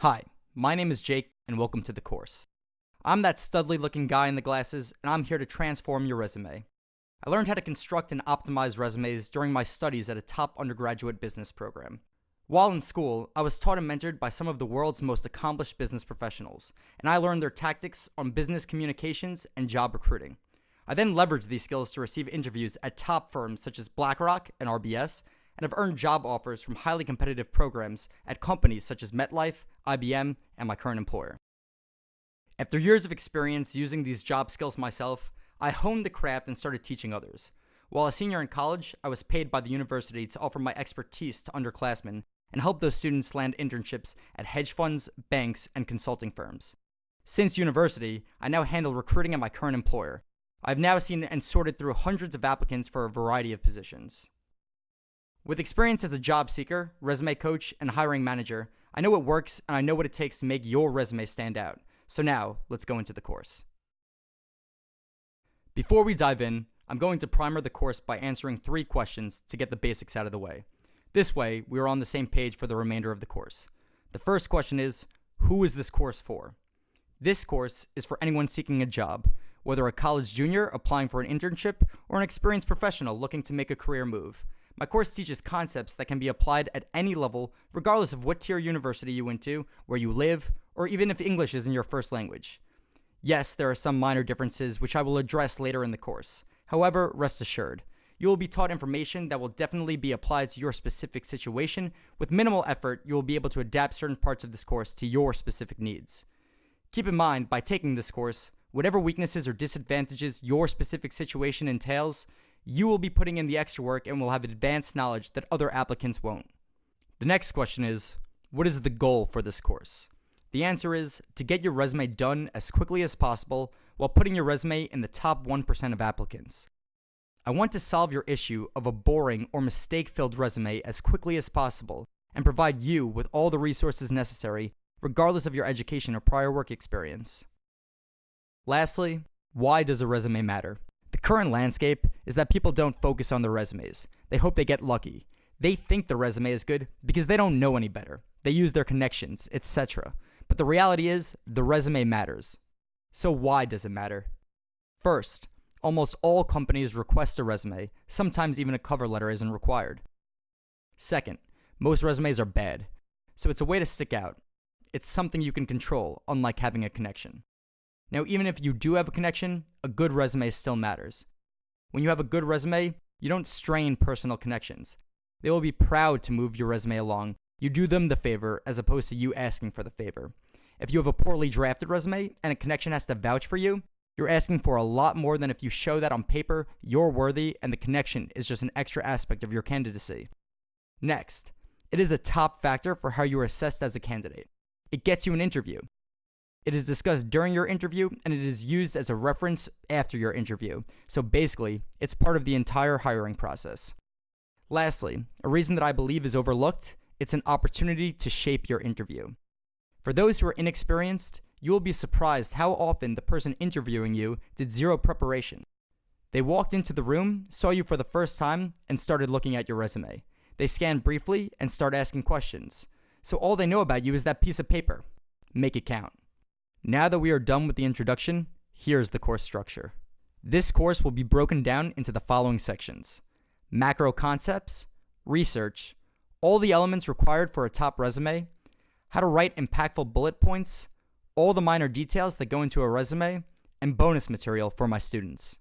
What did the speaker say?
Hi, my name is Jake, and welcome to the course. I'm that studly looking guy in the glasses, and I'm here to transform your resume. I learned how to construct and optimize resumes during my studies at a top undergraduate business program. While in school, I was taught and mentored by some of the world's most accomplished business professionals, and I learned their tactics on business communications and job recruiting. I then leveraged these skills to receive interviews at top firms such as BlackRock and RBS, and have earned job offers from highly competitive programs at companies such as MetLife, IBM, and my current employer. After years of experience using these job skills myself, I honed the craft and started teaching others. While a senior in college, I was paid by the university to offer my expertise to underclassmen and help those students land internships at hedge funds, banks, and consulting firms. Since university, I now handle recruiting at my current employer. I've now seen and sorted through hundreds of applicants for a variety of positions. With experience as a job seeker, resume coach, and hiring manager, I know what works and I know what it takes to make your resume stand out. So now, let's go into the course. Before we dive in, I'm going to primer the course by answering 3 questions to get the basics out of the way. This way, we are on the same page for the remainder of the course. The first question is, who is this course for? This course is for anyone seeking a job, whether a college junior applying for an internship or an experienced professional looking to make a career move. My course teaches concepts that can be applied at any level, regardless of what tier university you went to, where you live, or even if English isn't your first language. Yes, there are some minor differences which I will address later in the course. However, rest assured, you will be taught information that will definitely be applied to your specific situation. With minimal effort, you will be able to adapt certain parts of this course to your specific needs. Keep in mind, by taking this course, whatever weaknesses or disadvantages your specific situation entails, you will be putting in the extra work and will have advanced knowledge that other applicants won't. The next question is, what is the goal for this course? The answer is to get your resume done as quickly as possible while putting your resume in the top 1% of applicants. I want to solve your issue of a boring or mistake-filled resume as quickly as possible and provide you with all the resources necessary, regardless of your education or prior work experience. Lastly, why does a resume matter? The current landscape is that people don't focus on their resumes. They hope they get lucky. They think the resume is good because they don't know any better. They use their connections, etc. But the reality is, the resume matters. So why does it matter? First, almost all companies request a resume. Sometimes even a cover letter isn't required. Second, most resumes are bad. So it's a way to stick out. It's something you can control, unlike having a connection. Now, even if you do have a connection, a good resume still matters. When you have a good resume, you don't strain personal connections. They will be proud to move your resume along. You do them the favor as opposed to you asking for the favor. If you have a poorly drafted resume and a connection has to vouch for you, you're asking for a lot more than if you show that on paper you're worthy and the connection is just an extra aspect of your candidacy. Next, it is a top factor for how you are assessed as a candidate. It gets you an interview. It is discussed during your interview, and it is used as a reference after your interview. So basically, it's part of the entire hiring process. Lastly, a reason that I believe is overlooked, it's an opportunity to shape your interview. For those who are inexperienced, you will be surprised how often the person interviewing you did zero preparation. They walked into the room, saw you for the first time, and started looking at your resume. They scanned briefly and start asking questions. So all they know about you is that piece of paper. Make it count. Now that we are done with the introduction, here's the course structure. This course will be broken down into the following sections: macro concepts, research, all the elements required for a top resume, how to write impactful bullet points, all the minor details that go into a resume, and bonus material for my students.